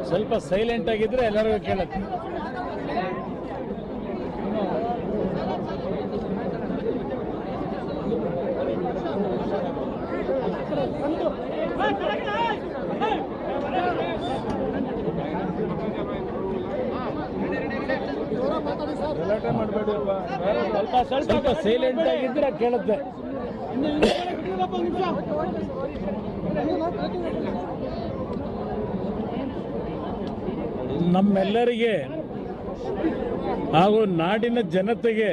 ಸ್ವಲ್ಪ ಸೈಲೆಂಟ್ ಆಗಿದ್ರೆ ಎಲ್ಲರಿಗೂ ಕೇಳುತ್ತೆ. ಗಲಾಟೆ ಮಾಡಬೇಡಿಪ್ಪ, ಸ್ವಲ್ಪ ಸೈಲೆಂಟ್ ಆಗಿದ್ರೆ ಕೇಳುತ್ತೆ. ನಮ್ಮೆಲ್ಲರಿಗೆ ಹಾಗೂ ನಾಡಿನ ಜನತೆಗೆ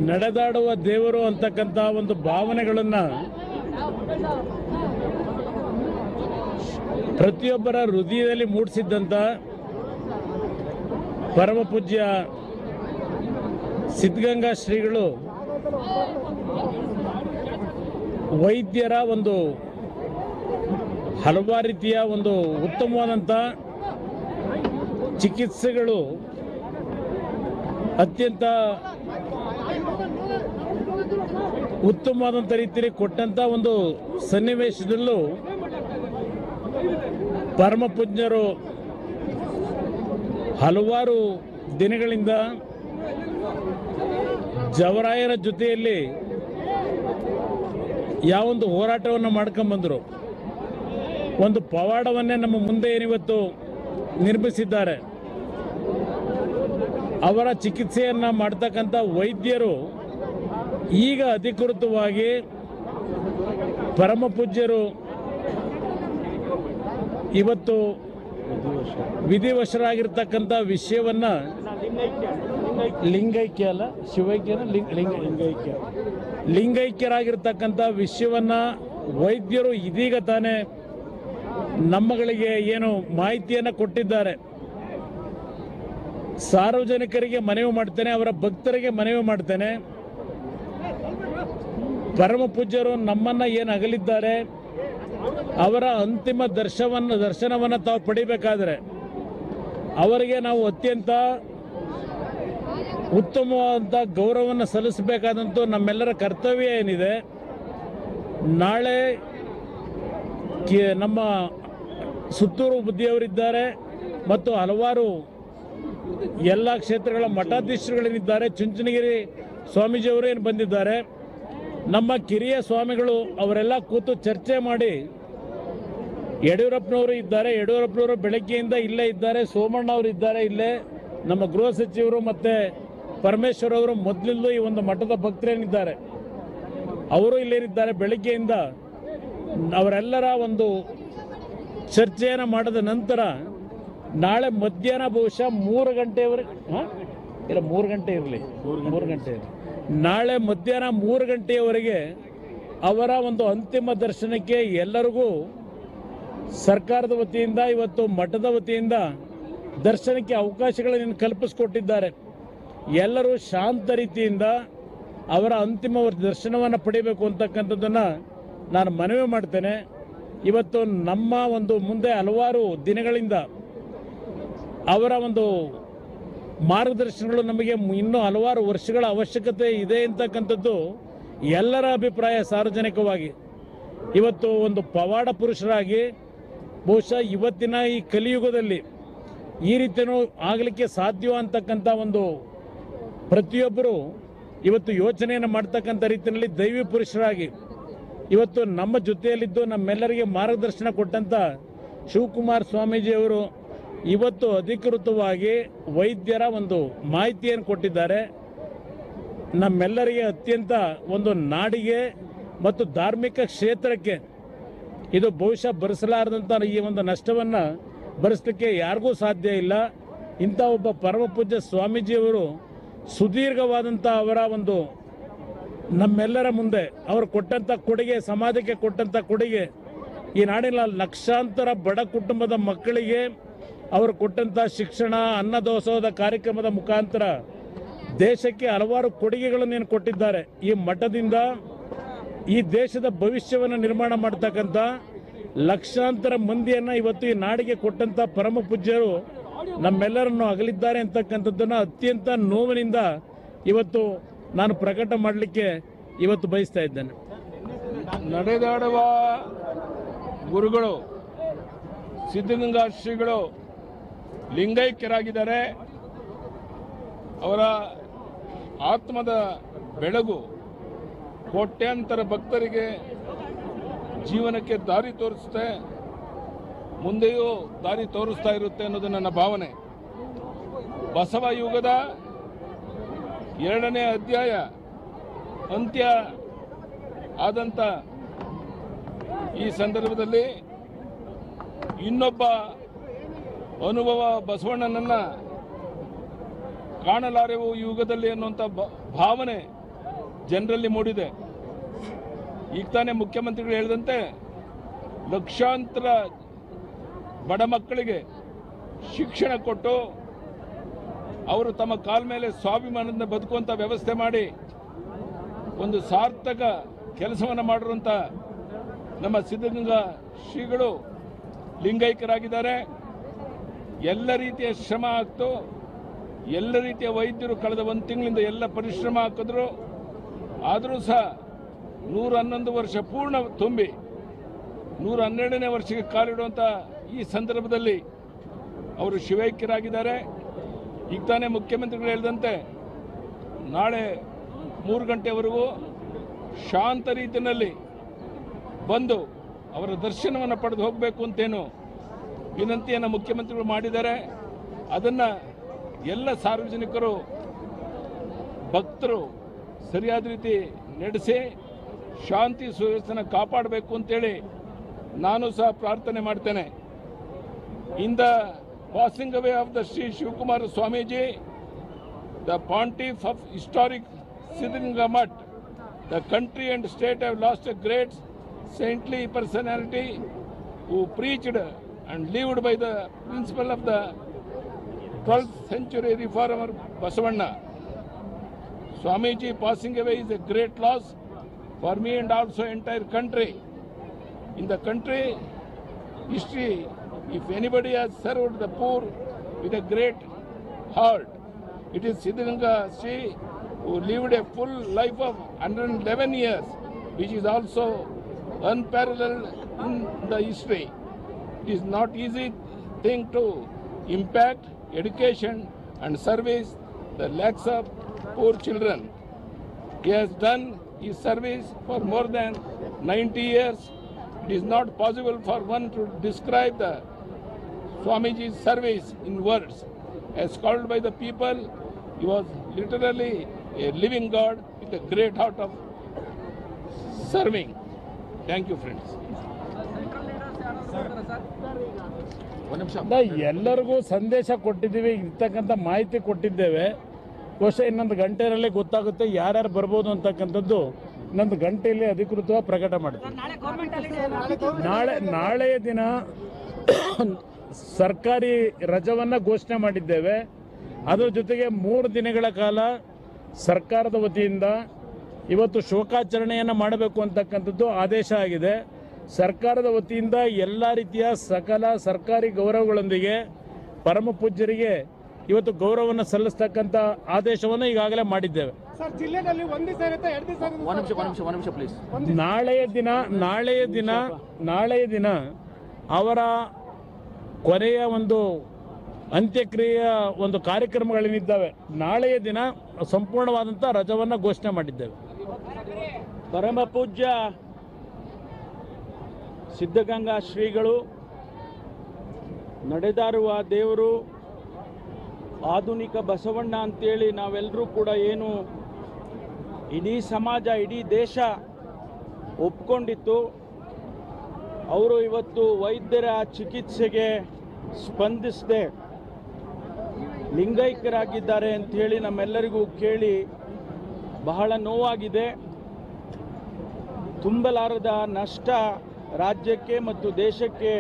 ನಡೆದಾಡುವ ದೇವರು ಅಂತಕ್ಕಂಥ ಒಂದು ಭಾವನೆಗಳನ್ನ ಪ್ರತಿಯೊಬ್ಬರ ಹೃದಯದಲ್ಲಿ ಮೂಡಿಸಿದ್ದಂಥ ಪರಮ ಪೂಜ್ಯ ಸಿದ್ಧಗಂಗಾ ಶ್ರೀಗಳು ವೈದ್ಯರ ಒಂದು ಹಲವಾರು ರೀತಿಯ ಒಂದು ಉತ್ತಮವಾದಂಥ ಚಿಕಿತ್ಸೆಗಳು ಅತ್ಯಂತ ಉತ್ತಮವಾದಂಥ ರೀತಿಯಲ್ಲಿ ಕೊಟ್ಟಂಥ ಒಂದು ಸನ್ನಿವೇಶದಲ್ಲೂ ಪರಮ ಪೂಜ್ಯರು ಹಲವಾರು ದಿನಗಳಿಂದ ಜವರಾಯರ ಜೊತೆಯಲ್ಲಿ ಯಾವೊಂದು ಹೋರಾಟವನ್ನು ಮಾಡ್ಕೊಂಡ್ಬಂದರು. ಒಂದು ಪವಾಡವನ್ನೇ ನಮ್ಮ ಮುಂದೆ ಏನಿವತ್ತು ನಿರ್ಮಿಸಿದ್ದಾರೆ. ಅವರ ಚಿಕಿತ್ಸೆಯನ್ನು ಮಾಡ್ತಕ್ಕಂಥ ವೈದ್ಯರು ಈಗ ಅಧಿಕೃತವಾಗಿ ಪರಮ ಪೂಜ್ಯರು ಇವತ್ತು ವಿಧಿವಶರಾಗಿರ್ತಕ್ಕಂಥ ವಿಷಯವನ್ನ ಲಿಂಗೈಕ್ಯ ಅಲ್ಲ ಶಿವೈಕ್ಯನ ಲಿಂಗೈಕ್ಯರಾಗಿರ್ತಕ್ಕಂಥ ವಿಷಯವನ್ನ ವೈದ್ಯರು ಇದೀಗ ತಾನೇ ನಮ್ಮಗಳಿಗೆ ಏನು ಮಾಹಿತಿಯನ್ನು ಕೊಟ್ಟಿದ್ದಾರೆ. ಸಾರ್ವಜನಿಕರಿಗೆ ಮನವಿ ಮಾಡ್ತೇನೆ, ಅವರ ಭಕ್ತರಿಗೆ ಮನವಿ ಮಾಡ್ತೇನೆ, ಪರಮ ಪೂಜ್ಯರು ನಮ್ಮನ್ನ ಏನು ಅಗಲಿದ್ದಾರೆ ಅವರ ಅಂತಿಮ ದರ್ಶನವನ್ನು ತಾವು ಪಡಿಬೇಕಾದ್ರೆ ಅವರಿಗೆ ನಾವು ಅತ್ಯಂತ ಉತ್ತಮವಾದಂಥ ಗೌರವವನ್ನು ಸಲ್ಲಿಸಬೇಕಾದಂಥ ನಮ್ಮೆಲ್ಲರ ಕರ್ತವ್ಯ ಏನಿದೆ. ನಾಳೆ ನಮ್ಮ ಸುತ್ತೂರು ಬುದ್ಧಿಯವರಿದ್ದಾರೆ ಮತ್ತು ಹಲವಾರು ಎಲ್ಲ ಕ್ಷೇತ್ರಗಳ ಮಠಾಧೀಶರುಗಳೇನಿದ್ದಾರೆ, ಚುಂಚನಗಿರಿ ಸ್ವಾಮೀಜಿಯವರು ಏನು ಬಂದಿದ್ದಾರೆ, ನಮ್ಮ ಕಿರಿಯ ಸ್ವಾಮಿಗಳು ಅವರೆಲ್ಲ ಕೂತು ಚರ್ಚೆ ಮಾಡಿ, ಯಡಿಯೂರಪ್ಪನವರು ಇದ್ದಾರೆ, ಯಡಿಯೂರಪ್ಪನವರು ಬೆಳಗ್ಗೆಯಿಂದ ಇಲ್ಲೇ ಇದ್ದಾರೆ, ಸೋಮಣ್ಣ ಅವರು ಇದ್ದಾರೆ ಇಲ್ಲೇ, ನಮ್ಮ ಗೃಹ ಸಚಿವರು ಮತ್ತು ಪರಮೇಶ್ವರ್ ಅವರು ಮೊದಲಿಂದ ಈ ಒಂದು ಮಠದ ಭಕ್ತರೇನಿದ್ದಾರೆ ಅವರು ಇಲ್ಲೇನಿದ್ದಾರೆ. ಬೆಳಗ್ಗೆಯಿಂದ ಅವರೆಲ್ಲರ ಒಂದು ಚರ್ಚೆಯನ್ನು ಮಾಡಿದ ನಂತರ ನಾಳೆ ಮಧ್ಯಾಹ್ನ ಬಹುಶಃ 3 ಗಂಟೆಯವರೆಗೆ ಇಲ್ಲ 3 ಗಂಟೆ ಇರಲಿ 3 ಗಂಟೆ ನಾಳೆ ಮಧ್ಯಾಹ್ನ 3 ಗಂಟೆಯವರೆಗೆ ಅವರ ಒಂದು ಅಂತಿಮ ದರ್ಶನಕ್ಕೆ ಎಲ್ಲರಿಗೂ ಸರ್ಕಾರದ ವತಿಯಿಂದ ಇವತ್ತು ಮಠದ ವತಿಯಿಂದ ದರ್ಶನಕ್ಕೆ ಅವಕಾಶಗಳನ್ನು ಕಲ್ಪಿಸಿಕೊಟ್ಟಿದ್ದಾರೆ. ಎಲ್ಲರೂ ಶಾಂತ ರೀತಿಯಿಂದ ಅವರ ಅಂತಿಮ ದರ್ಶನವನ್ನು ಪಡಿಬೇಕು ಅಂತಕ್ಕಂಥದ್ದನ್ನು ನಾನು ಮನವಿ ಮಾಡ್ತೇನೆ. ಇವತ್ತು ನಮ್ಮ ಒಂದು ಮುಂದೆ ಹಲವಾರು ದಿನಗಳಿಂದ ಅವರ ಒಂದು ಮಾರ್ಗದರ್ಶನಗಳು ನಮಗೆ ಇನ್ನೂ ಹಲವಾರು ವರ್ಷಗಳ ಅವಶ್ಯಕತೆ ಇದೆ ಅಂತಕ್ಕಂಥದ್ದು ಎಲ್ಲರ ಅಭಿಪ್ರಾಯ. ಸಾರ್ವಜನಿಕವಾಗಿ ಇವತ್ತು ಒಂದು ಪವಾಡ ಪುರುಷರಾಗಿ ಬಹುಶಃ ಇವತ್ತಿನ ಈ ಕಲಿಯುಗದಲ್ಲಿ ಈ ರೀತಿಯೂ ಆಗಲಿಕ್ಕೆ ಸಾಧ್ಯ ಅಂತಕ್ಕಂಥ ಒಂದು ಪ್ರತಿಯೊಬ್ಬರು ಇವತ್ತು ಯೋಚನೆಯನ್ನು ಮಾಡ್ತಕ್ಕಂಥ ರೀತಿಯಲ್ಲಿ ದೈವಿ ಪುರುಷರಾಗಿ ಇವತ್ತು ನಮ್ಮ ಜೊತೆಯಲ್ಲಿದ್ದು ನಮ್ಮೆಲ್ಲರಿಗೆ ಮಾರ್ಗದರ್ಶನ ಕೊಟ್ಟಂಥ ಶಿವಕುಮಾರ ಸ್ವಾಮೀಜಿಯವರು ಇವತ್ತು ಅಧಿಕೃತವಾಗಿ ವೈದ್ಯರ ಒಂದು ಮಾಹಿತಿಯನ್ನು ಕೊಟ್ಟಿದ್ದಾರೆ. ನಮ್ಮೆಲ್ಲರಿಗೆ ಅತ್ಯಂತ ಒಂದು ನಾಡಿಗೆ ಮತ್ತು ಧಾರ್ಮಿಕ ಕ್ಷೇತ್ರಕ್ಕೆ ಇದು ಬಹುಶಃ ಭರಿಸಲಾರದಂಥ ಈ ಒಂದು ನಷ್ಟವನ್ನು ಭರಿಸಲಿಕ್ಕೆ ಯಾರಿಗೂ ಸಾಧ್ಯ ಇಲ್ಲ. ಇಂಥ ಒಬ್ಬ ಪರಮ ಪೂಜ್ಯ ಸ್ವಾಮೀಜಿಯವರು ಸುದೀರ್ಘವಾದಂಥ ಅವರ ಒಂದು ನಮ್ಮೆಲ್ಲರ ಮುಂದೆ ಅವರು ಕೊಟ್ಟಂಥ ಕೊಡುಗೆ, ಸಮಾಜಕ್ಕೆ ಕೊಟ್ಟಂಥ ಕೊಡುಗೆ, ಈ ನಾಡಿನ ಲಕ್ಷಾಂತರ ಬಡ ಕುಟುಂಬದ ಮಕ್ಕಳಿಗೆ ಅವರು ಕೊಟ್ಟಂಥ ಶಿಕ್ಷಣ, ಅನ್ನದಾಸೋಹದ ಕಾರ್ಯಕ್ರಮದ ಮುಖಾಂತರ ದೇಶಕ್ಕೆ ಹಲವಾರು ಕೊಡುಗೆಗಳನ್ನು ಕೊಟ್ಟಿದ್ದಾರೆ. ಈ ಮಠದಿಂದ ಈ ದೇಶದ ಭವಿಷ್ಯವನ್ನು ನಿರ್ಮಾಣ ಮಾಡ್ತಕ್ಕಂಥ ಲಕ್ಷಾಂತರ ಮಂದಿಯನ್ನು ಇವತ್ತು ಈ ನಾಡಿಗೆ ಕೊಟ್ಟಂಥ ಪರಮ ಪೂಜ್ಯರು ನಮ್ಮೆಲ್ಲರನ್ನು ಅಗಲಿದ್ದಾರೆ ಅಂತಕ್ಕಂಥದ್ದನ್ನು ಅತ್ಯಂತ ನೋವಿನಿಂದ ಇವತ್ತು ನಾನು ಪ್ರಕಟ ಮಾಡಲಿಕ್ಕೆ ಇವತ್ತು ಬಯಸ್ತಾ ಇದ್ದೇನೆ. ನಡೆದಾಡುವ ಗುರುಗಳು ಸಿದ್ಧಗಂಗಾ ಶ್ರೀಗಳು ಲಿಂಗೈಕ್ಯರಾಗಿದ್ದಾರೆ. ಅವರ ಆತ್ಮದ ಬೆಳಗು ಕೋಟ್ಯಾಂತರ ಭಕ್ತರಿಗೆ ಜೀವನಕ್ಕೆ ದಾರಿ ತೋರಿಸುತ್ತೆ, ಮುಂದೆಯೂ ದಾರಿ ತೋರಿಸ್ತಾ ಇರುತ್ತೆ ಅನ್ನೋದು ನನ್ನ ಭಾವನೆ. ಬಸವ ಯುಗದ 2ನೇ ಅಧ್ಯಾಯ ಅಂತ್ಯ ಆದಂಥ ಈ ಸಂದರ್ಭದಲ್ಲಿ ಇನ್ನೊಬ್ಬ ಅನುಭವ ಬಸವಣ್ಣನನ್ನ ಕಾಣಲಾರೆವು ಯುಗದಲ್ಲಿ ಅನ್ನುವಂಥ ಭಾವನೆ ಜನರಲ್ಲಿ ಮೂಡಿದೆ. ಈಗ ತಾನೇ ಮುಖ್ಯಮಂತ್ರಿಗಳು ಹೇಳಿದಂತೆ ಲಕ್ಷಾಂತರ ಬಡ ಮಕ್ಕಳಿಗೆ ಶಿಕ್ಷಣ ಕೊಟ್ಟು ಅವರು ತಮ್ಮ ಕಾಲ ಮೇಲೆ ಸ್ವಾಭಿಮಾನದಿಂದ ಬದುಕುವಂಥ ವ್ಯವಸ್ಥೆ ಮಾಡಿ ಒಂದು ಸಾರ್ಥಕ ಕೆಲಸವನ್ನು ಮಾಡಿರುವಂಥ ನಮ್ಮ ಸಿದ್ಧಗಂಗಾ ಶ್ರೀಗಳು ಲಿಂಗೈಕ್ಯರಾಗಿದ್ದಾರೆ. ಎಲ್ಲ ರೀತಿಯ ಶ್ರಮ ಆಗ್ತು, ಎಲ್ಲ ರೀತಿಯ ವೈದ್ಯರು ಕಳೆದ 1 ತಿಂಗಳಿಂದ ಎಲ್ಲ ಪರಿಶ್ರಮ ಹಾಕಿದ್ರು. ಆದರೂ ಸಹ 111 ವರ್ಷ ಪೂರ್ಣ ತುಂಬಿ 112ನೇ ವರ್ಷಕ್ಕೆ ಕಾಲಿಡುವಂಥ ಈ ಸಂದರ್ಭದಲ್ಲಿ ಅವರು ಶಿವೈಕ್ಯರಾಗಿದ್ದಾರೆ. ಈಗ ತಾನೇ ಮುಖ್ಯಮಂತ್ರಿಗಳು ಹೇಳಿದಂತೆ ನಾಳೆ 3 ಗಂಟೆವರೆಗೂ ಶಾಂತ ರೀತಿಯಲ್ಲಿ ಬಂದು ಅವರ ದರ್ಶನವನ್ನು ಪಡೆದು ಹೋಗಬೇಕು ಅಂತೇನು ವಿನಂತಿಯನ್ನು ಮುಖ್ಯಮಂತ್ರಿಗಳು ಮಾಡಿದ್ದಾರೆ. ಅದನ್ನು ಎಲ್ಲ ಸಾರ್ವಜನಿಕರು, ಭಕ್ತರು ಸರಿಯಾದ ರೀತಿ ನಡೆಸಿ ಶಾಂತಿ ಸುವ್ಯವಸ್ಥೆನ ಕಾಪಾಡಬೇಕು ಅಂತೇಳಿ ನಾನು ಸಹ ಪ್ರಾರ್ಥನೆ ಮಾಡ್ತೇನೆ. In the passing away of the Shri Shivakumara Swamiji, the pontiff of historic Siddhaganga Mutt, the country and state have lost a great saintly personality who preached and lived by the principle of the 12th century reformer Basavanna. Swamiji passing away is a great loss for me and also entire country. In the country history, if anybody has served the poor with a great heart, it is Siddhaganga Sri, who lived a full life of 111 years, which is also unparalleled in the history. It is not easy thing to impact education and service the lakhs of poor children. He has done his service for more than 90 years. It is not possible for one to describe the Swamiji's service in words. As called by the people, he was literally a living God with a great heart of serving. Thank you, friends. ಎಲ್ಲರಿಗೂ ಸಂದೇಶ ಕೊಟ್ಟಿದ್ದೀವಿ, ಇರ್ತಕ್ಕಂಥ ಮಾಹಿತಿ ಕೊಟ್ಟಿದ್ದೇವೆ. ಬಹುಶಃ ಇನ್ನೊಂದು ಗಂಟೆಯಲ್ಲಿ ಗೊತ್ತಾಗುತ್ತೆ ಯಾರ್ಯಾರು ಬರ್ಬೋದು ಅಂತಕ್ಕಂಥದ್ದು. ಇನ್ನೊಂದು ಗಂಟೆಯಲ್ಲಿ ಅಧಿಕೃತವಾಗಿ ಪ್ರಕಟ ಮಾಡ್ತೀವಿ. ನಾಳೆಯ ದಿನ ಸರ್ಕಾರಿ ರಜವನ್ನು ಘೋಷಣೆ ಮಾಡಿದ್ದೇವೆ. ಅದರ ಜೊತೆಗೆ 3 ದಿನಗಳ ಕಾಲ ಸರ್ಕಾರದ ವತಿಯಿಂದ ಇವತ್ತು ಶೋಕಾಚರಣೆಯನ್ನು ಮಾಡಬೇಕು ಅಂತಕ್ಕಂಥದ್ದು ಆದೇಶ ಆಗಿದೆ. ಸರ್ಕಾರದ ವತಿಯಿಂದ ಎಲ್ಲ ರೀತಿಯ ಸಕಲ ಸರ್ಕಾರಿ ಗೌರವಗಳೊಂದಿಗೆ ಪರಮ ಪೂಜ್ಯರಿಗೆ ಇವತ್ತು ಗೌರವವನ್ನು ಸಲ್ಲಿಸ್ತಕ್ಕಂಥ ಆದೇಶವನ್ನು ಈಗಾಗಲೇ ಮಾಡಿದ್ದೇವೆ. ನಾಳೆಯ ದಿನ ಅವರ ಕೊನೆಯ ಒಂದು ಅಂತ್ಯಕ್ರಿಯೆಯ ಒಂದು ಕಾರ್ಯಕ್ರಮಗಳೇನಿದ್ದಾವೆ, ನಾಳೆಯ ದಿನ ಸಂಪೂರ್ಣವಾದಂಥ ರಜವನ್ನು ಘೋಷಣೆ ಮಾಡಿದ್ದೇವೆ. ಪರಮ ಪೂಜ್ಯ ಸಿದ್ಧಗಂಗಾ ಶ್ರೀಗಳು ನಡೆದಾರುವ ದೇವರು, ಆಧುನಿಕ ಬಸವಣ್ಣ ಅಂತೇಳಿ ನಾವೆಲ್ಲರೂ ಕೂಡ ಏನು ಇಡೀ ಸಮಾಜ, ಇಡೀ ದೇಶ ಒಪ್ಕೊಂಡಿತ್ತು. ಅವರು ಇವತ್ತು ವೈದ್ಯರ ಚಿಕಿತ್ಸೆಗೆ ಸ್ಪಂದಿಸದೆ ಲಿಂಗೈಕ್ಯರಾಗಿದ್ದಾರೆ ಅಂಥೇಳಿ ನಮ್ಮೆಲ್ಲರಿಗೂ ಕೇಳಿ ಬಹಳ ನೋವಾಗಿದೆ. ತುಂಬಲಾರದ ನಷ್ಟ ರಾಜ್ಯಕ್ಕೆ ಮತ್ತು ದೇಶಕ್ಕೆ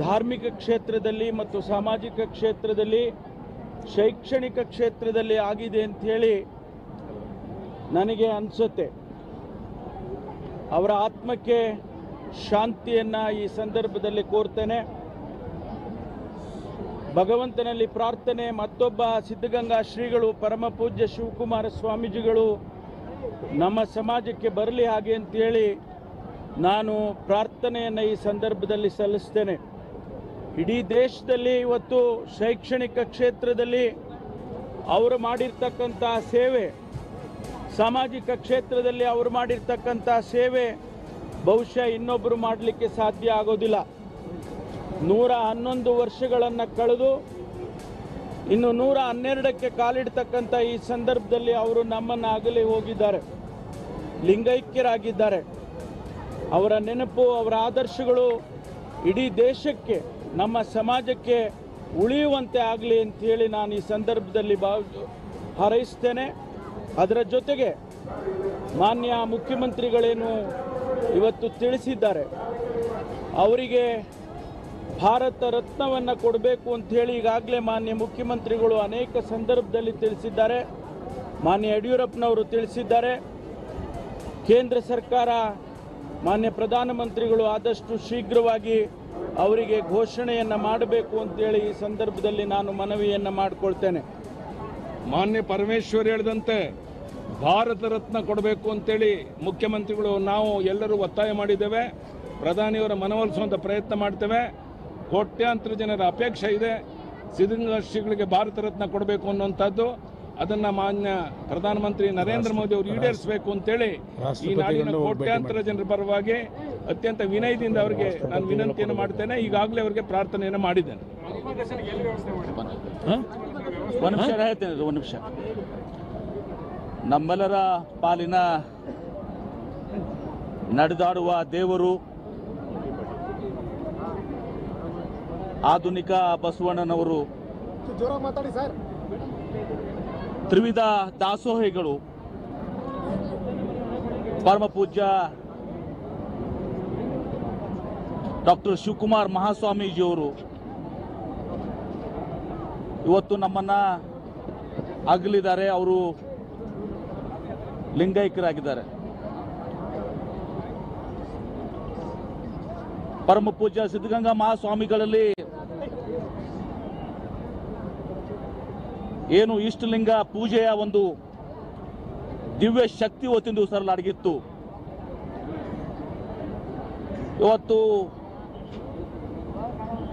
ಧಾರ್ಮಿಕ ಕ್ಷೇತ್ರದಲ್ಲಿ ಮತ್ತು ಸಾಮಾಜಿಕ ಕ್ಷೇತ್ರದಲ್ಲಿ ಶೈಕ್ಷಣಿಕ ಕ್ಷೇತ್ರದಲ್ಲಿ ಆಗಿದೆ ಅಂತ ಹೇಳಿ ನನಗೆ ಅನಿಸುತ್ತೆ. ಅವರ ಆತ್ಮಕ್ಕೆ ಶಾಂತಿಯನ್ನು ಈ ಸಂದರ್ಭದಲ್ಲಿ ಕೋರ್ತೇನೆ. ಭಗವಂತನಲ್ಲಿ ಪ್ರಾರ್ಥನೆ, ಮತ್ತೊಬ್ಬ ಸಿದ್ಧಗಂಗಾ ಶ್ರೀಗಳು ಪರಮ ಪೂಜ್ಯ ಶಿವಕುಮಾರ ಸ್ವಾಮೀಜಿಗಳು ನಮ್ಮ ಸಮಾಜಕ್ಕೆ ಬರಲಿ ಹಾಗೆ ಅಂತೇಳಿ ನಾನು ಪ್ರಾರ್ಥನೆಯನ್ನು ಈ ಸಂದರ್ಭದಲ್ಲಿ ಸಲ್ಲಿಸ್ತೇನೆ. ಇಡೀ ದೇಶದಲ್ಲಿ ಇವತ್ತು ಶೈಕ್ಷಣಿಕ ಕ್ಷೇತ್ರದಲ್ಲಿ ಅವರು ಮಾಡಿರ್ತಕ್ಕಂಥ ಸೇವೆ, ಸಾಮಾಜಿಕ ಕ್ಷೇತ್ರದಲ್ಲಿ ಅವರು ಮಾಡಿರ್ತಕ್ಕಂಥ ಸೇವೆ ಬಹುಶಃ ಇನ್ನೊಬ್ಬರು ಮಾಡಲಿಕ್ಕೆ ಸಾಧ್ಯ ಆಗೋದಿಲ್ಲ. 111 ವರ್ಷಗಳನ್ನು ಕಳೆದು ಇನ್ನು 112ಕ್ಕೆ ಕಾಲಿಡ್ತಕ್ಕಂಥ ಈ ಸಂದರ್ಭದಲ್ಲಿ ಅವರು ನಮ್ಮನ್ನು ಅಗಲಿ ಹೋಗಿದ್ದಾರೆ, ಲಿಂಗೈಕ್ಯರಾಗಿದ್ದಾರೆ. ಅವರ ನೆನಪು, ಅವರ ಆದರ್ಶಗಳು ಇಡೀ ದೇಶಕ್ಕೆ, ನಮ್ಮ ಸಮಾಜಕ್ಕೆ ಉಳಿಯುವಂತೆ ಆಗಲಿ ಅಂತೇಳಿ ನಾನು ಈ ಸಂದರ್ಭದಲ್ಲಿ ಹಾರೈಸ್ತೇನೆ. ಅದರ ಜೊತೆಗೆ ಮಾನ್ಯ ಮುಖ್ಯಮಂತ್ರಿಗಳೇನು ಇವತ್ತು ತಿಳಿಸಿದ್ದಾರೆ, ಅವರಿಗೆ ಭಾರತ ರತ್ನವನ್ನು ಕೊಡಬೇಕು ಅಂಥೇಳಿ ಈಗಾಗಲೇ ಮಾನ್ಯ ಮುಖ್ಯಮಂತ್ರಿಗಳು ಅನೇಕ ಸಂದರ್ಭದಲ್ಲಿ ತಿಳಿಸಿದ್ದಾರೆ. ಮಾನ್ಯ ಯಡಿಯೂರಪ್ಪನವರು ತಿಳಿಸಿದ್ದಾರೆ. ಕೇಂದ್ರ ಸರ್ಕಾರ, ಮಾನ್ಯ ಪ್ರಧಾನಮಂತ್ರಿಗಳು ಆದಷ್ಟು ಶೀಘ್ರವಾಗಿ ಅವರಿಗೆ ಘೋಷಣೆಯನ್ನು ಮಾಡಬೇಕು ಅಂತೇಳಿ ಈ ಸಂದರ್ಭದಲ್ಲಿ ನಾನು ಮನವಿಯನ್ನು ಮಾಡಿಕೊಳ್ತೇನೆ. ಮಾನ್ಯ ಪರಮೇಶ್ವರ್ ಹೇಳಿದಂತೆ ಭಾರತ ರತ್ನ ಕೊಡಬೇಕು ಅಂತೇಳಿ ಮುಖ್ಯಮಂತ್ರಿಗಳು ನಾವು ಎಲ್ಲರೂ ಒತ್ತಾಯ ಮಾಡಿದ್ದೇವೆ. ಪ್ರಧಾನಿಯವರ ಮನವೊಲಿಸುವಂಥ ಪ್ರಯತ್ನ ಮಾಡ್ತೇವೆ. ಕೋಟ್ಯಾಂತರ ಜನರ ಅಪೇಕ್ಷೆ ಇದೆ, ಸಿದ್ಧಗಂಗಾ ಶ್ರೀಗಳಿಗೆ ಭಾರತ ರತ್ನ ಕೊಡಬೇಕು ಅನ್ನುವಂಥದ್ದು. ಅದನ್ನು ಮಾನ್ಯ ಪ್ರಧಾನಮಂತ್ರಿ ನರೇಂದ್ರ ಮೋದಿ ಅವರು ಈಡೇರಿಸಬೇಕು ಅಂತೇಳಿ ಈ ನಾಡಿನ ಕೋಟ್ಯಾಂತರ ಜನರ ಪರವಾಗಿ ಅತ್ಯಂತ ವಿನಯದಿಂದ ಅವರಿಗೆ ನಾನು ವಿನಂತಿಯನ್ನು ಮಾಡ್ತೇನೆ. ಈಗಾಗಲೇ ಅವರಿಗೆ ಪ್ರಾರ್ಥನೆಯನ್ನು ಮಾಡಿದ್ದೇನೆ. ಒಂದು ನಿಮಿಷ ನಮ್ಮೆಲ್ಲರ ಪಾಲಿನ ನಡೆದಾಡುವ ದೇವರು ಆಧುನಿಕ ಬಸವಣ್ಣನವರು ತ್ರಿವಿಧ ದಾಸೋಹಿಗಳು ಪರಮ ಪೂಜ್ಯ ಡಾಕ್ಟರ್ ಶಿವಕುಮಾರ್ ಮಹಾಸ್ವಾಮೀಜಿಯವರು ಇವತ್ತು ನಮ್ಮನ್ನ ಅಗಲಿದ್ದಾರೆ. ಅವರು ಲಿಂಗೈಕ್ಯರಾಗಿದ್ದಾರೆ. ಪರಮ ಪೂಜ್ಯ ಸಿದ್ಧಗಂಗಾ ಮಹಾಸ್ವಾಮಿಗಳಲ್ಲಿ ಏನು ಇಷ್ಟಲಿಂಗ ಪೂಜೆಯ ಒಂದು ದಿವ್ಯ ಶಕ್ತಿ ಇವತ್ತಿನ ದಿವಸದಲ್ಲಿ ಅಡಗಿತ್ತು. ಇವತ್ತು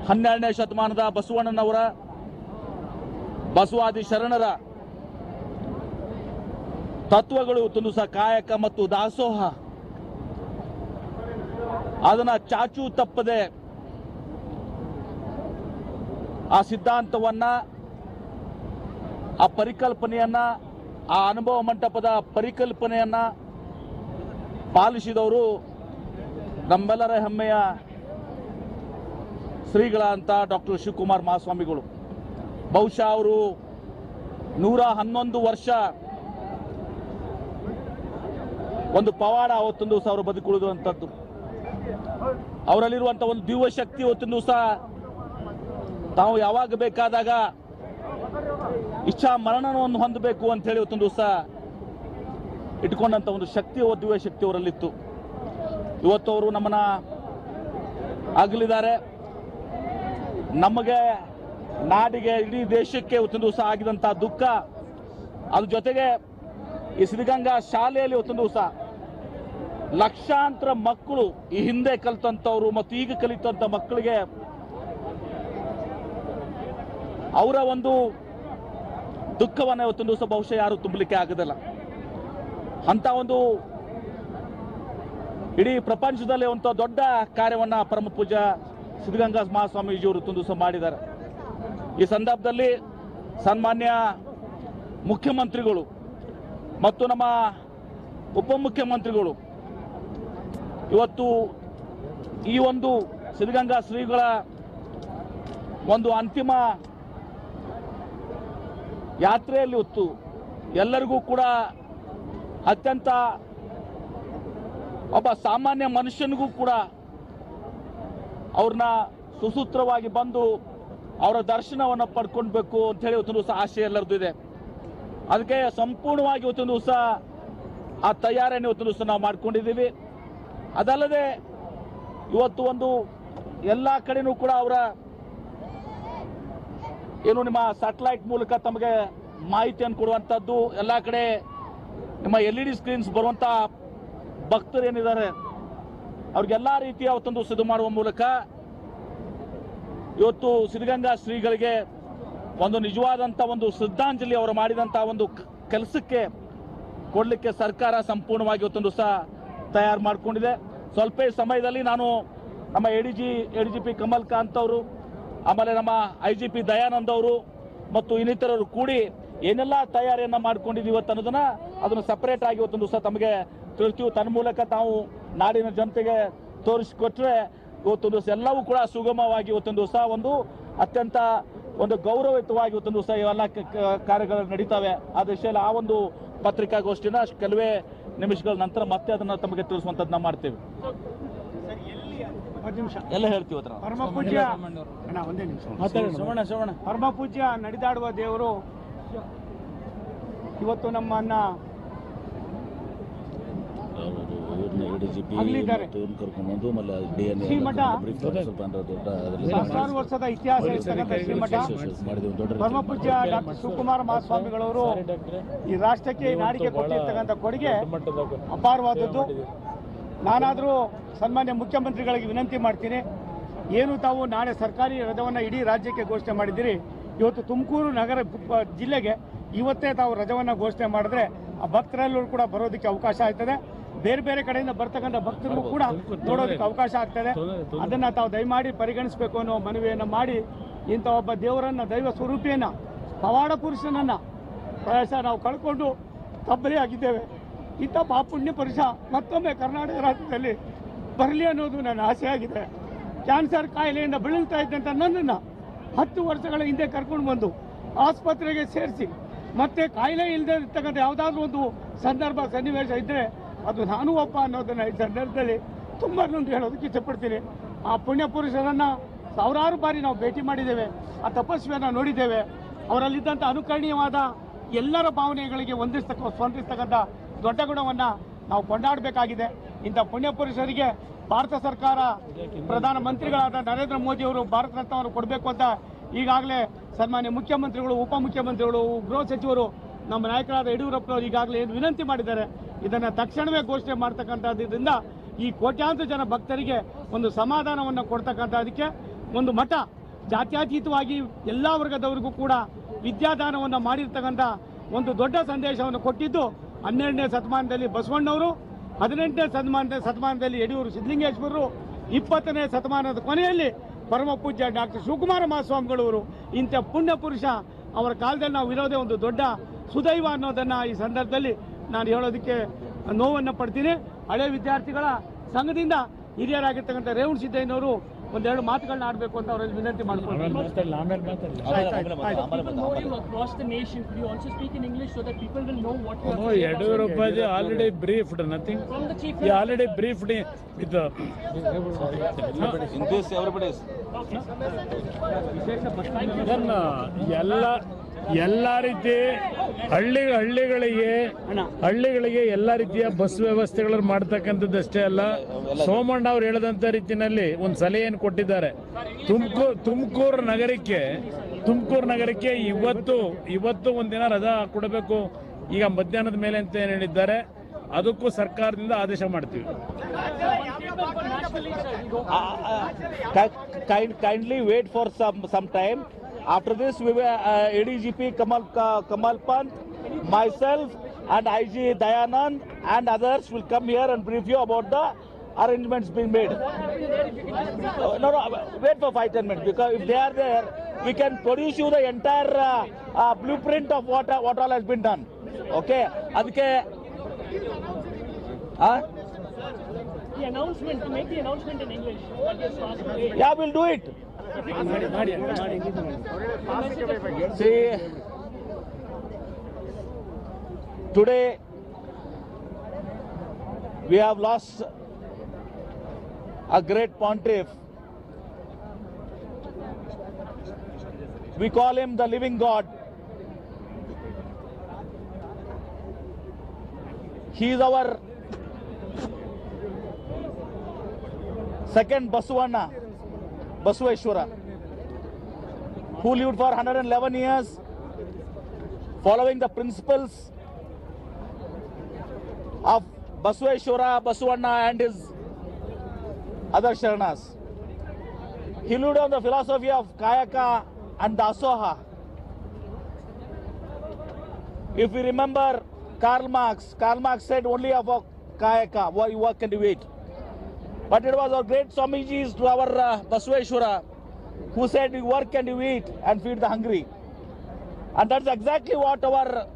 12ನೇ ಶತಮಾನದ ಬಸವಣ್ಣನವರ, ಬಸವಾದಿ ಶರಣರ ತತ್ವಗಳು ಇವತ್ತೊಂದು ಸಹ ಕಾಯಕ ಮತ್ತು ದಾಸೋಹ, ಅದನ್ನ ಚಾಚು ತಪ್ಪದೆ ಆ ಸಿದ್ಧಾಂತವನ್ನ, ಆ ಪರಿಕಲ್ಪನೆಯನ್ನ, ಆ ಅನುಭವ ಮಂಟಪದ ಪರಿಕಲ್ಪನೆಯನ್ನ ಪಾಲಿಸಿದವರು ನಮ್ಮೆಲ್ಲರ ಹೆಮ್ಮೆಯ ಶ್ರೀಗಳಂತ ಡಾಕ್ಟರ್ ಶಿವಕುಮಾರ್ ಮಹಾಸ್ವಾಮಿಗಳು. ಬಹುಶಃ ಅವರು 111 ವರ್ಷ ಒಂದು ಪವಾಡ ಅವತ್ತೊಂದು ದಿವಸ ಅವರು ಬದುಕುಳಿದುವಂಥದ್ದು. ಅವರಲ್ಲಿರುವಂಥ ಒಂದು ದಿವ್ಯ ಶಕ್ತಿ ಇವತ್ತೊಂದು ದಿವಸ ತಾವು ಯಾವಾಗ ಬೇಕಾದಾಗ ಇಚ್ಛಾ ಮರಣವನ್ನು ಹೊಂದಬೇಕು ಅಂತ ಹೇಳಿ ಇವತ್ತೊಂದು ದಿವಸ ಇಟ್ಕೊಂಡಂಥ ಒಂದು ಶಕ್ತಿ, ದಿವ್ಯ ಶಕ್ತಿ ಅವರಲ್ಲಿತ್ತು. ಇವತ್ತು ಅವರು ನಮ್ಮನ್ನ ಅಗಲಿದ್ದಾರೆ. ನಮಗೆ, ನಾಡಿಗೆ, ಇಡೀ ದೇಶಕ್ಕೆ ಇವತ್ತೊಂದು ದಿವಸ ಆಗಿದಂಥ ದುಃಖ, ಅದ್ರ ಜೊತೆಗೆ ಈ ಸಿದ್ಧಗಂಗಾ ಶಾಲೆಯಲ್ಲಿ ಇವತ್ತೊಂದು ದಿವಸ ಲಕ್ಷಾಂತರ ಮಕ್ಕಳು, ಈ ಹಿಂದೆ ಕಲಿತಂಥವ್ರು ಮತ್ತು ಈಗ ಕಲಿತಂಥ ಮಕ್ಕಳಿಗೆ ಅವರ ಒಂದು ದುಃಖವನ್ನು ಇವತ್ತೊಂದು ದಿವಸ ಬಹುಶಃ ಯಾರು ತುಂಬಲಿಕ್ಕೆ ಆಗೋದಿಲ್ಲ. ಅಂತ ಒಂದು ಇಡೀ ಪ್ರಪಂಚದಲ್ಲಿ ಒಂದು ದೊಡ್ಡ ಕಾರ್ಯವನ್ನ ಪರಮ ಪೂಜ್ಯ ಸಿದ್ಧಗಂಗಾ ಮಹಾಸ್ವಾಮೀಜಿಯವರು ಇವತ್ತೊಂದು ದಿವಸ ಮಾಡಿದ್ದಾರೆ. ಈ ಸಂದರ್ಭದಲ್ಲಿ ಸನ್ಮಾನ್ಯ ಮುಖ್ಯಮಂತ್ರಿಗಳು ಮತ್ತು ನಮ್ಮ ಉಪಮುಖ್ಯಮಂತ್ರಿಗಳು ಇವತ್ತು ಈ ಒಂದು ಸಿದ್ಧಗಂಗಾ ಶ್ರೀಗಳ ಒಂದು ಅಂತಿಮ ಯಾತ್ರೆಯಲ್ಲಿ ಹೊತ್ತು ಎಲ್ಲರಿಗೂ ಕೂಡ ಅತ್ಯಂತ ಒಬ್ಬ ಸಾಮಾನ್ಯ ಮನುಷ್ಯನಿಗೂ ಕೂಡ ಅವ್ರನ್ನ ಸುಸೂತ್ರವಾಗಿ ಬಂದು ಅವರ ದರ್ಶನವನ್ನು ಪಡ್ಕೊಳ್ಬೇಕು ಅಂತ ಹೇಳಿ ಇವತ್ತೊಂದು ದಿವಸ ಆಶೆ ಎಲ್ಲರದ್ದು ಇದೆ. ಅದಕ್ಕೆ ಸಂಪೂರ್ಣವಾಗಿ ಇವತ್ತೊಂದು ದಿವಸ ಆ ತಯಾರಿಯನ್ನು ಇವತ್ತೊಂದು ದಿವಸ ನಾವು ಮಾಡ್ಕೊಂಡಿದ್ದೀವಿ. ಅದಲ್ಲದೆ ಇವತ್ತು ಒಂದು ಎಲ್ಲ ಕಡೆನೂ ಕೂಡ ಅವರ ಏನು ನಿಮ್ಮ ಸ್ಯಾಟಲೈಟ್ ಮೂಲಕ ತಮಗೆ ಮಾಹಿತಿಯನ್ನು ಕೊಡುವಂಥದ್ದು, ಎಲ್ಲ ಕಡೆ ನಿಮ್ಮ LED ಸ್ಕ್ರೀನ್ಸ್ ಬರುವಂಥ ಭಕ್ತರು ಏನಿದ್ದಾರೆ ಅವ್ರಿಗೆಲ್ಲ ರೀತಿಯ ಅವತ್ತೊಂದು ಸಿದ್ಧ ಮಾಡುವ ಮೂಲಕ ಇವತ್ತು ಸಿದ್ಧಗಂಗಾ ಶ್ರೀಗಳಿಗೆ ಒಂದು ನಿಜವಾದಂಥ ಒಂದು ಶ್ರದ್ಧಾಂಜಲಿ ಅವರು ಮಾಡಿದಂಥ ಒಂದು ಕೆಲಸಕ್ಕೆ ಕೊಡಲಿಕ್ಕೆ ಸರ್ಕಾರ ಸಂಪೂರ್ಣವಾಗಿ ಇವತ್ತೊಂದು ಸಹ ತಯಾರು ಮಾಡಿಕೊಂಡಿದೆ. ಸ್ವಲ್ಪ ಸಮಯದಲ್ಲಿ ನಾನು ನಮ್ಮ ADGP ಕಮಲ್ಕಾಂತ್ ಅವರು, ಆಮೇಲೆ ನಮ್ಮ IGP ದಯಾನಂದ್ ಅವರು ಮತ್ತು ಇನ್ನಿತರರು ಕೂಡಿ ಏನೆಲ್ಲ ತಯಾರಿಯನ್ನು ಮಾಡ್ಕೊಂಡಿದ್ದೀವಿ ಅದನ್ನು ಸಪರೇಟ್ ಆಗಿ ಇವತ್ತೊಂದು ಸಹ ತಮಗೆ ತಿಳಿಸ್ತೀವಿ. ತನ್ನ ಮೂಲಕ ತಾವು ನಾಡಿನ ಜನತೆಗೆ ತೋರಿಸಿಕೊಟ್ರೆ ಇವತ್ತೊಂದು ದಿವಸ ಎಲ್ಲವೂ ಕೂಡ ಸುಗಮವಾಗಿ ಇವತ್ತೊಂದು ದಿವಸ ಒಂದು ಅತ್ಯಂತ ಒಂದು ಗೌರವಯುತವಾಗಿ ಇವತ್ತೊಂದು ದಿವಸ ಇವೆಲ್ಲ ಕಾರ್ಯಗಳು ನಡೀತವೆ. ಆ ದಿಶೆಯಲ್ಲಿ ಆ ಒಂದು ಪತ್ರಿಕಾಗೋಷ್ಠಿನ ಕೆಲವೇ ನಿಮಿಷಗಳ ನಂತರ ಮತ್ತೆ ಅದನ್ನು ತಮಗೆ ತಿಳಿಸುವಂಥದ್ದನ್ನ ಮಾಡ್ತೇವೆ. ಎಲ್ಲ ಹೇಳ್ತೀವಿ ಅದರ ಪರಮ ಪೂಜ್ಯ ಒಂದೇ ನಿಮಿಷ ಪರಮ ಪೂಜ್ಯ ನಡೆದಾಡುವ ದೇವರು ಇವತ್ತು ನಮ್ಮನ್ನ ಅಗಲಿದ್ದಾರೆ. ಶ್ರೀಮಠ ಸಹಸ್ರಾರು ವರ್ಷದ ಇತಿಹಾಸ ಇರ್ತಕ್ಕಂಥ ಶ್ರೀಮಠ ಪರಮ ಪೂಜ್ಯ ಡಾಕ್ಟರ್ ಶಿವಕುಮಾರ ಮಹಾಸ್ವಾಮಿಗಳವರು ಈ ರಾಷ್ಟ್ರಕ್ಕೆ ನಾಡಿಗೆ ಕೊಟ್ಟಿರ್ತಕ್ಕಂಥ ಕೊಡುಗೆ ಅಪಾರವಾದದ್ದು. ನಾನಾದರೂ ಸನ್ಮಾನ್ಯ ಮುಖ್ಯಮಂತ್ರಿಗಳಿಗೆ ವಿನಂತಿ ಮಾಡ್ತೀನಿ, ಏನು ತಾವು ನಾಳೆ ಸರ್ಕಾರಿ ರಜವನ್ನು ಇಡೀ ರಾಜ್ಯಕ್ಕೆ ಘೋಷಣೆ ಮಾಡಿದ್ದೀರಿ, ಇವತ್ತು ತುಮಕೂರು ನಗರ ಜಿಲ್ಲೆಗೆ ಇವತ್ತೇ ತಾವು ರಜವನ್ನು ಘೋಷಣೆ ಮಾಡಿದ್ರೆ ಆ ಭಕ್ತರಲ್ಲೂ ಕೂಡ ಬರೋದಕ್ಕೆ ಅವಕಾಶ ಆಗ್ತದೆ. ಬೇರೆ ಬೇರೆ ಕಡೆಯಿಂದ ಬರ್ತಕ್ಕಂಥ ಭಕ್ತರಿಗೂ ಕೂಡ ನೋಡೋದಕ್ಕೆ ಅವಕಾಶ ಆಗ್ತದೆ. ಅದನ್ನು ತಾವು ದಯಮಾಡಿ ಪರಿಗಣಿಸಬೇಕು ಅನ್ನೋ ಮನವಿಯನ್ನು ಮಾಡಿ, ಇಂಥ ಒಬ್ಬ ದೇವರನ್ನು, ದೈವ ಸ್ವರೂಪಿಯನ್ನು, ಪವಾಡ ಪುರುಷನನ್ನು ಪ್ರಾಯಶಃ ನಾವು ಕಳ್ಕೊಂಡು ತಬ್ಬಲಿ ಆಗಿದ್ದೇವೆ. ಇಂಥ ಪುಣ್ಯ ಪುರುಷ ಮತ್ತೊಮ್ಮೆ ಕರ್ನಾಟಕ ರಾಜ್ಯದಲ್ಲಿ ಬರಲಿ ಅನ್ನೋದು ನನ್ನ ಆಸೆ ಆಗಿದೆ. ಕ್ಯಾನ್ಸರ್ ಕಾಯಿಲೆಯಿಂದ ಬಳಲ್ತಾ ಇದ್ದಂಥ ನನ್ನನ್ನು 10 ವರ್ಷಗಳ ಹಿಂದೆ ಕರ್ಕೊಂಡು ಬಂದು ಆಸ್ಪತ್ರೆಗೆ ಸೇರಿಸಿ ಮತ್ತೆ ಕಾಯಿಲೆ ಇಲ್ಲದೆ ಇರ್ತಕ್ಕಂಥ ಯಾವುದಾದ್ರೂ ಒಂದು ಸಂದರ್ಭ ಸನ್ನಿವೇಶ ಇದ್ದರೆ ಅದು ನಾನು ಒಬ್ಬ ಅನ್ನೋದನ್ನು ಈ ಸಂದರ್ಭದಲ್ಲಿ ತುಂಬ ಹೇಳೋದಕ್ಕೆ ಇಷ್ಟಪಡ್ತೀನಿ. ಆ ಪುಣ್ಯ ಪುರುಷರನ್ನು ಸಾವಿರಾರು ಬಾರಿ ನಾವು ಭೇಟಿ ಮಾಡಿದ್ದೇವೆ, ಆ ತಪಸ್ವಿಯನ್ನು ನೋಡಿದ್ದೇವೆ. ಅವರಲ್ಲಿದ್ದಂಥ ಅನುಕರಣೀಯವಾದ ಎಲ್ಲರ ಭಾವನೆಗಳಿಗೆ ಸ್ಪಂದಿಸ್ತಕ್ಕಂಥ ದೊಡ್ಡ ಗುಣವನ್ನು ನಾವು ಕೊಂಡಾಡಬೇಕಾಗಿದೆ. ಇಂಥ ಪುಣ್ಯ ಪುರುಷರಿಗೆ ಭಾರತ ಸರ್ಕಾರ ಪ್ರಧಾನ ಮಂತ್ರಿಗಳಾದ ನರೇಂದ್ರ ಮೋದಿಯವರು ಭಾರತ ರತ್ನವನ್ನು ಕೊಡಬೇಕು ಅಂತ ಈಗಾಗಲೇ ಸನ್ಮಾನ್ಯ ಮುಖ್ಯಮಂತ್ರಿಗಳು, ಉಪಮುಖ್ಯಮಂತ್ರಿಗಳು, ಗೃಹ ಸಚಿವರು, ನಮ್ಮ ನಾಯಕರಾದ ಯಡಿಯೂರಪ್ಪನವರು ಈಗಾಗಲೇ ಏನು ವಿನಂತಿ ಮಾಡಿದ್ದಾರೆ, ಇದನ್ನು ತಕ್ಷಣವೇ ಘೋಷಣೆ ಮಾಡ್ತಕ್ಕಂಥದ್ರಿಂದ ಈ ಕೋಟ್ಯಾಂತರ ಜನ ಭಕ್ತರಿಗೆ ಒಂದು ಸಮಾಧಾನವನ್ನು ಕೊಡ್ತಕ್ಕಂಥದಕ್ಕೆ ಒಂದು ಮಠ ಜಾತ್ಯತೀತವಾಗಿ ಎಲ್ಲ ವರ್ಗದವರಿಗೂ ಕೂಡ ವಿದ್ಯಾದಾನವನ್ನು ಮಾಡಿರ್ತಕ್ಕಂಥ ಒಂದು ದೊಡ್ಡ ಸಂದೇಶವನ್ನು ಕೊಟ್ಟಿದ್ದು 12ನೇ ಶತಮಾನದಲ್ಲಿ ಬಸವಣ್ಣವರು, 18ನೇ ಶತಮಾನದಲ್ಲಿ ಯಡಿಯೂರು ಸಿದ್ದಲಿಂಗೇಶ್ವರರು, 20ನೇ ಶತಮಾನದ ಕೊನೆಯಲ್ಲಿ ಪರಮ ಪೂಜ್ಯ ಡಾಕ್ಟರ್ ಶಿವಕುಮಾರ ಮಹಾಸ್ವಾಮಿಗಳವರು. ಇಂಥ ಪುಣ್ಯ ಪುರುಷ ಅವರ ಕಾಲದಲ್ಲಿ ನಾವು ಇರೋದೇ ಒಂದು ದೊಡ್ಡ ಸುದೈವ ಅನ್ನೋದನ್ನು ಈ ಸಂದರ್ಭದಲ್ಲಿ ನಾನು ಹೇಳೋದಕ್ಕೆ ನೋವನ್ನು ಪಡ್ತೀನಿ. ಹಳೆ ವಿದ್ಯಾರ್ಥಿಗಳ ಸಂಘದಿಂದ ಹಿರಿಯರಾಗಿರ್ತಕ್ಕಂಥ ರೇವಣ ಸಿದ್ದಯ್ಯನವರು ಒಂದೆರಡು ಮಾತುಗಳನ್ನ ಆಡಬೇಕು ಅಂತ ಅವರಲ್ಲಿ ವಿನಂತಿ ಮಾಡ್ಕೊಂಡು Yediyurappa already briefed nothing, already briefed with ಎಲ್ಲ ರೀತಿ ಹಳ್ಳಿಗಳಿಗೆ ಎಲ್ಲ ರೀತಿಯ ಬಸ್ ವ್ಯವಸ್ಥೆಗಳನ್ನು ಮಾಡ್ತಕ್ಕಂಥದ್ದಷ್ಟೇ ಅಲ್ಲ, ಸೋಮಣ್ಣ ಅವ್ರು ಹೇಳದಂತ ರೀತಿಯಲ್ಲಿ ಒಂದು ಸಲಹೆಯನ್ನು ಕೊಟ್ಟಿದ್ದಾರೆ. ತುಮಕೂರು ನಗರಕ್ಕೆ ಇವತ್ತು ಒಂದಿನ ರಜಾ ಕೊಡಬೇಕು ಈಗ ಮಧ್ಯಾಹ್ನದ ಮೇಲೆ ಅಂತ ಏನು ಹೇಳಿದ್ದಾರೆ, ಅದಕ್ಕೂ ಸರ್ಕಾರದಿಂದ ಆದೇಶ ಮಾಡ್ತೀವಿ. kindly wait for some time. After this, we will ADGP Kamal Pant, myself, and IG Dayanand and others will come here and brief you about the arrangements being made. No, wait for 5-10 minutes, because if they are there, we can produce you the entire blueprint of what all has been done. Okay? Adike, the announcement, to make the announcement in English. Yeah, we'll do it. See, today we have lost a great pontiff. We call him the living God. He is our second Basavana, Basaveshwara, who lived for 111 years, following the principles of Basaveshwara, Basavana and his other Sharanas. He lived on the philosophy of Kayaka and Dasoha. If we remember Karl Marx said only of a Kayaka, work and wait. But it was our great Swamijis to our Basaveshwara who said you work and you eat and feed the hungry. And that's exactly what our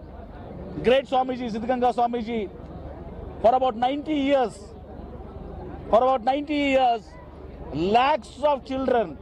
great Swamiji, Siddhganga Swamiji, for about 90 years, lakhs of children